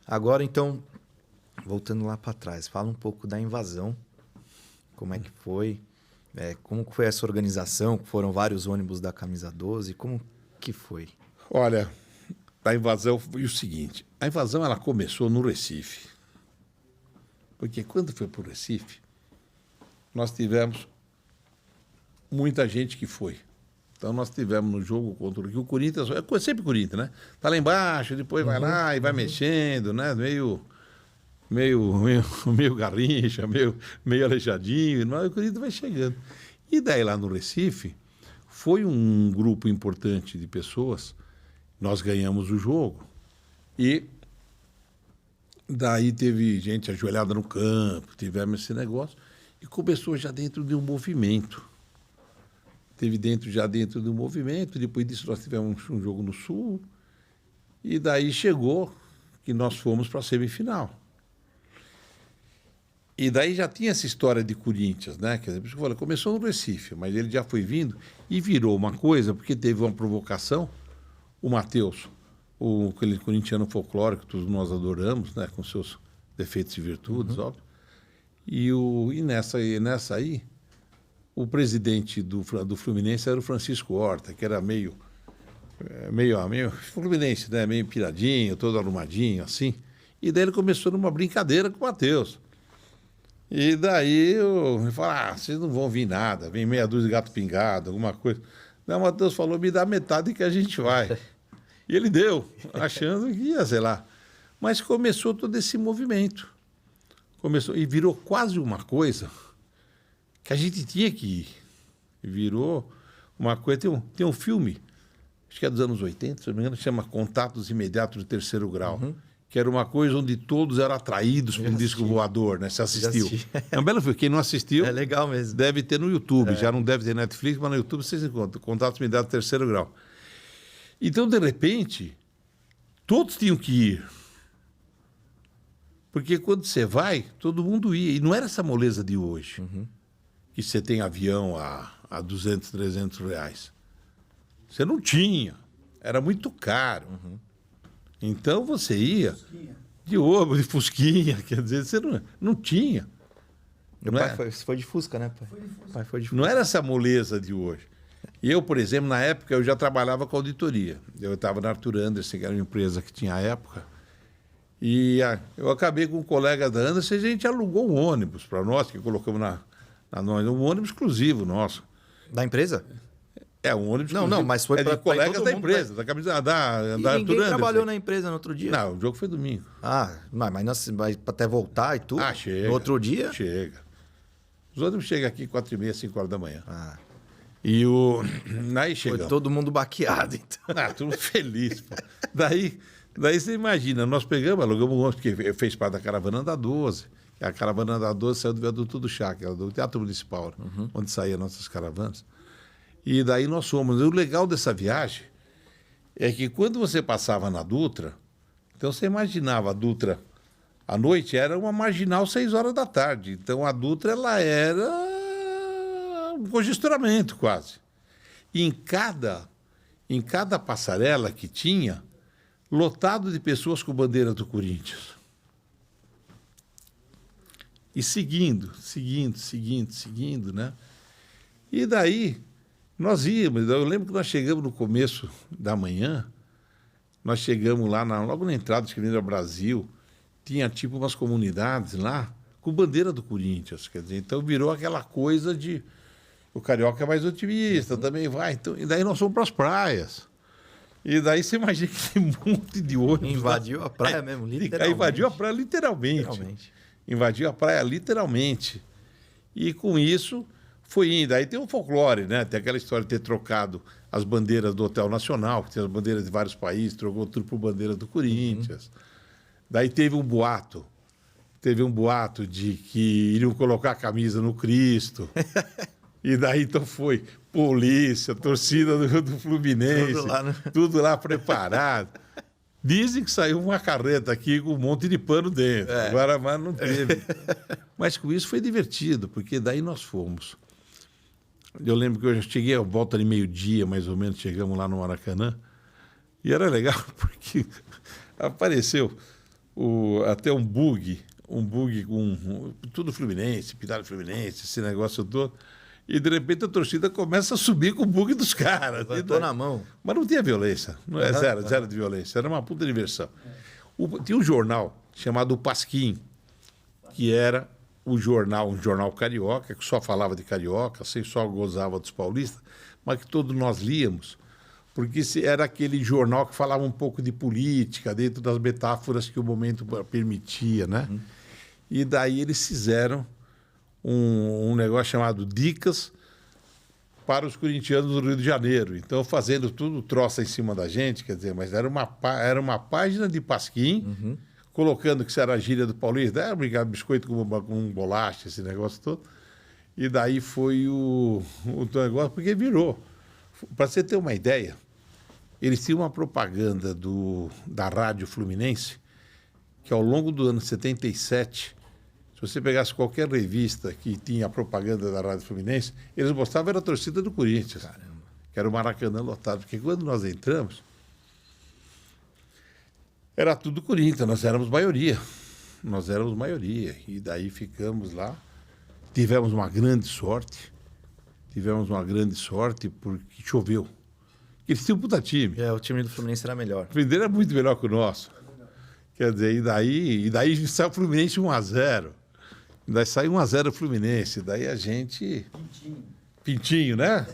Agora, então, voltando lá para trás, fala um pouco da invasão. Como é que foi? Como foi essa organização? Foram vários ônibus da Camisa 12. Como que foi? Olha, a invasão foi o seguinte. A invasão ela começou no Recife. Porque quando foi para o Recife, nós tivemos muita gente que foi. Então, nós tivemos no jogo contra o Corinthians, é sempre Corinthians, né? Tá lá embaixo, depois vai lá e vai mexendo, né? Meio Garrincha, meio Aleijadinho, mas o Corinthians vai chegando. E daí lá no Recife, foi um grupo importante de pessoas, nós ganhamos o jogo. E daí teve gente ajoelhada no campo, tivemos esse negócio, e começou já dentro de um movimento. Já dentro do movimento, depois disso nós tivemos um jogo no Sul, e daí chegou que nós fomos para a semifinal. E daí já tinha essa história de Corinthians, né? Quer dizer, por isso que eu falei, começou no Recife, mas ele já foi vindo e virou uma coisa, porque teve uma provocação, o Matheus, aquele corintiano folclórico que todos nós adoramos, né? Com seus defeitos e virtudes, óbvio. E nessa aí, o presidente do Fluminense era o Francisco Horta, que era meio Fluminense, né? Meio piradinho, todo arrumadinho, assim. E daí ele começou numa brincadeira com o Matheus. E daí eu falei, vocês não vão vir nada, vem meia dúzia de gato pingado, alguma coisa. Daí o Matheus falou, me dá metade que a gente vai. E ele deu, achando que ia, sei lá. Mas começou todo esse movimento. E virou quase uma coisa que a gente tinha que ir. Virou uma coisa... Tem um filme, acho que é dos anos 80, se não me engano, chama Contatos Imediatos de Terceiro Grau, que era uma coisa onde todos eram atraídos por um disco voador, né? Você assistiu. É um belo filme. Quem não assistiu... É legal mesmo. Deve ter no YouTube. Já não deve ter Netflix, mas no YouTube vocês encontram. Contatos Imediatos de Terceiro Grau. Então, de repente, todos tinham que ir. Porque quando você vai, todo mundo ia. E não era essa moleza de hoje. Que você tem avião a 200, 300 reais. Você não tinha. Era muito caro. Então você ia de ônibus, de fusquinha, quer dizer, você não tinha. Meu pai foi de Fusca, né, pai? Pai foi de Fusca. Não era essa moleza de hoje. E eu, por exemplo, na época, eu já trabalhava com auditoria. Eu estava na Arthur Anderson, que era uma empresa que tinha à época. E eu acabei com um colega da Anderson e a gente alugou um ônibus para nós, que colocamos um ônibus exclusivo nosso. Da emprisa? Um ônibus exclusivo. Não, mas foi para colegas da empresa, da camisa da Arthur Anderson. Trabalhou na empresa no outro dia? Não, o jogo foi domingo. Mas até voltar e tudo? Chega. No outro dia? Chega. Os ônibus chegam aqui 4h30, 5 horas da manhã. E aí chegamos. Foi todo mundo baqueado, então. Tudo feliz. Pô. Daí você imagina, nós alugamos um ônibus, porque fez parte da Caravana da 12. A Caravana da 12 saiu do viaduto do Chá, que era do Teatro Municipal, onde saíam nossas caravanas. E daí nós fomos. E o legal dessa viagem é que quando você passava na Dutra, então você imaginava a Dutra à noite, era uma marginal 6 horas da tarde. Então a Dutra ela era um congestionamento quase. E em cada passarela que tinha, lotado de pessoas com bandeira do Corinthians. E seguindo, né? E daí, nós íamos. Eu lembro que nós chegamos no começo da manhã, nós chegamos lá, logo na entrada do Avenida Brasil, tinha tipo umas comunidades lá com bandeira do Corinthians. Quer dizer, então virou aquela coisa de... O carioca é mais otimista, também vai. Então, e daí nós fomos para as praias. E daí você imagina que tem um monte de ônibus. Invadiu a praia mesmo, literalmente. Invadiu a praia literalmente. Invadiu a praia literalmente. E com isso foi indo. Aí tem um folclore, né? Tem aquela história de ter trocado as bandeiras do Hotel Nacional, que tem as bandeiras de vários países, trocou tudo por bandeira do Corinthians. Daí teve um boato de que iriam colocar a camisa no Cristo. E daí então foi polícia, torcida do Fluminense, tudo lá preparado. Dizem que saiu uma carreta aqui com um monte de pano dentro. Agora, mas não teve. Mas com isso foi divertido, porque daí nós fomos. Eu lembro que eu já cheguei, a volta de meio-dia, mais ou menos, chegamos lá no Maracanã. E era legal, porque apareceu até um bug com tudo Fluminense, pintado Fluminense, esse negócio todo. E, de repente, a torcida começa a subir com o bug dos caras. Levantou na mão. Mas não tinha violência. Não é zero de violência. Era uma puta diversão. Tinha um jornal chamado Pasquim, que era um jornal carioca, que só falava de carioca, assim, só gozava dos paulistas, mas que todos nós líamos, porque era aquele jornal que falava um pouco de política, dentro das metáforas que o momento permitia, né? E daí eles fizeram um negócio chamado Dicas para os corintianos do Rio de Janeiro. Então, fazendo tudo troça em cima da gente, quer dizer, mas era uma página de Pasquim, colocando que isso era a gíria do paulista, brigar biscoito com bolacha, esse negócio todo. E daí foi o negócio, porque virou. Para você ter uma ideia, eles tinham uma propaganda da Rádio Fluminense, que ao longo do ano 77, se você pegasse qualquer revista que tinha a propaganda da Rádio Fluminense, eles mostravam era a torcida do Corinthians. Caramba. Que era o Maracanã lotado. Porque quando nós entramos, era tudo Corinthians, nós éramos maioria. E daí ficamos lá. Tivemos uma grande sorte porque choveu. Eles tinham um puta time. O time do Fluminense era melhor. O Fluminense era muito melhor que o nosso. Quer dizer, e daí saiu o Fluminense 1-0. Daí saiu 1-0 o Fluminense. Daí a gente... Pintinho, né?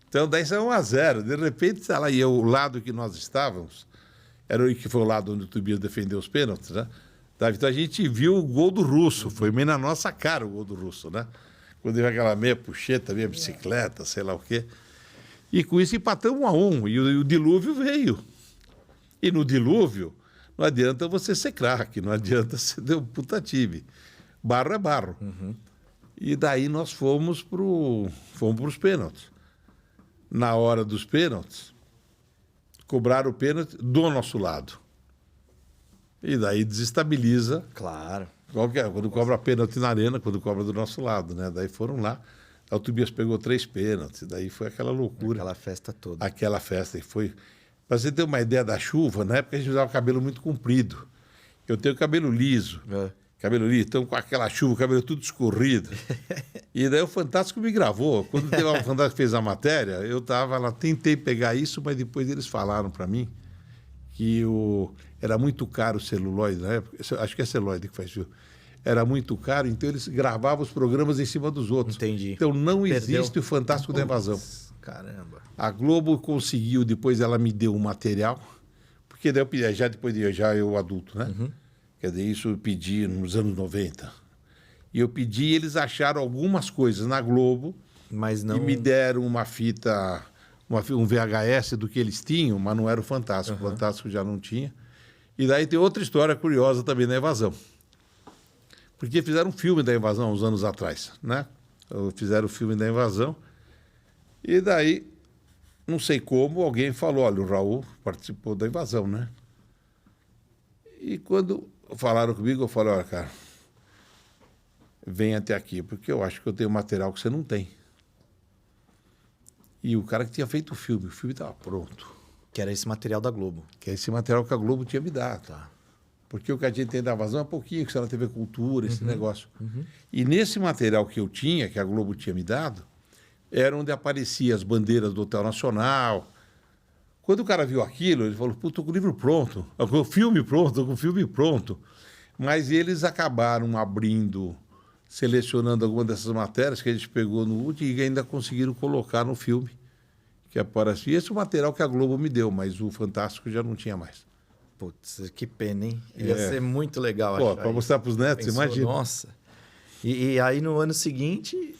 Então daí saiu 1-0. De repente, sei lá, e o lado que nós estávamos, era o que foi o lado onde o Tobias defendeu os pênaltis, né? Então a gente viu o gol do Russo. Foi meio na nossa cara o gol do Russo, né? Quando teve aquela meia puxeta, meia bicicleta, sei lá o quê. E com isso empatamos 1-1. E o dilúvio veio. E no dilúvio, não adianta você ser craque, não adianta você ter um puta time. Barro é barro. E daí nós fomos para os pênaltis. Na hora dos pênaltis, cobraram o pênalti do nosso lado. E daí desestabiliza. Claro. Quando cobra pênalti na arena, quando cobra do nosso lado, né? Daí foram lá. O Tobias pegou 3 pênaltis. Daí foi aquela loucura. Aquela festa toda. Aquela festa. E foi... Para você ter uma ideia da chuva, na época a gente usava cabelo muito comprido. Eu tenho cabelo liso. Cabelo liso. Então, com aquela chuva, o cabelo tudo escorrido. E daí o Fantástico me gravou. Quando teve o Fantástico fez a matéria, eu estava lá, tentei pegar isso, mas depois eles falaram para mim que era muito caro o celulóide na época. Acho que é celulóide que faz isso. Era muito caro, então eles gravavam os programas em cima dos outros. Entendi. Então não existe o Fantástico da Invasão. Caramba. A Globo conseguiu, depois ela me deu um material, porque daí eu pedi, já eu adulto, né? Quer dizer, isso eu pedi nos anos 90. E eu pedi e eles acharam algumas coisas na Globo, mas não... e me deram uma fita, um VHS do que eles tinham, mas não era o Fantástico. O Fantástico já não tinha. E daí tem outra história curiosa também na Invasão. Porque fizeram um filme da Invasão uns anos atrás, né? Fizeram o filme da Invasão. E daí, não sei como, alguém falou, olha, o Raul participou da Invasão, né? E quando falaram comigo, eu falei, olha, cara, vem até aqui, porque eu acho que eu tenho material que você não tem. E o cara que tinha feito o filme estava pronto. Que era esse material da Globo. Que é esse material que a Globo tinha me dado. Tá. Porque o que a gente tem da Invasão é pouquinho, que está na TV Cultura, esse negócio. E nesse material que eu tinha, que a Globo tinha me dado, era onde apareciam as bandeiras do Hotel Nacional. Quando o cara viu aquilo, ele falou, pô, estou com o livro pronto, estou com o filme pronto. Mas eles acabaram abrindo, selecionando algumas dessas matérias que a gente pegou no último e ainda conseguiram colocar no filme. Que aparecia. Esse é o material que a Globo me deu, mas o Fantástico já não tinha mais. Putz, que pena, hein? Ia ser muito legal. Pô, para mostrar para os netos, pensou, imagina. Nossa. E aí no ano seguinte...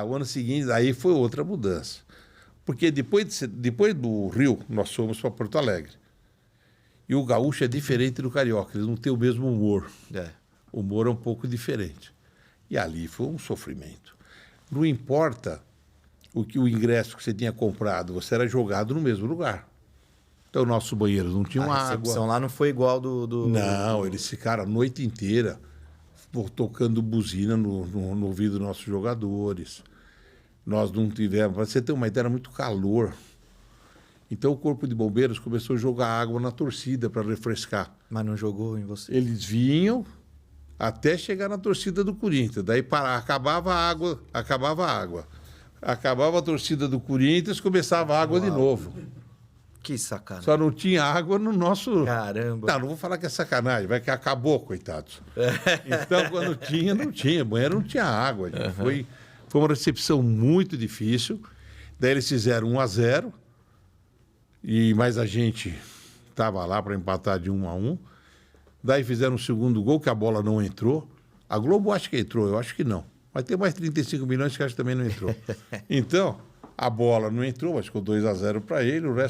O ano seguinte, aí foi outra mudança. Porque depois do Rio, nós fomos para Porto Alegre. E o gaúcho é diferente do carioca, eles não têm o mesmo humor. O humor é um pouco diferente. E ali foi um sofrimento. Não importa o ingresso que você tinha comprado, você era jogado no mesmo lugar. Então, nossos banheiros não tinham água. A recepção lá não foi igual do... Não, eles ficaram a noite inteira tocando buzina no ouvido dos nossos jogadores. Nós não tivemos... Para você ter uma ideia, era muito calor. Então o Corpo de Bombeiros começou a jogar água na torcida para refrescar. Mas não jogou em você? Eles vinham até chegar na torcida do Corinthians. Daí acabava a água. Acabava a torcida do Corinthians, começava a água de novo. Que sacanagem. Só não tinha água no nosso... Caramba. Não vou falar que é sacanagem, vai que acabou, coitados. Então, quando tinha, não tinha. Banheiro não tinha água. Foi uma recepção muito difícil. Daí eles fizeram 1-0. Mas a gente estava lá para empatar de 1-1. Daí fizeram o segundo gol, que a bola não entrou. A Globo acho que entrou, eu acho que não. Mas tem mais 35 milhões que acho que também não entrou. Então, a bola não entrou, mas ficou 2-0 para ele, o resto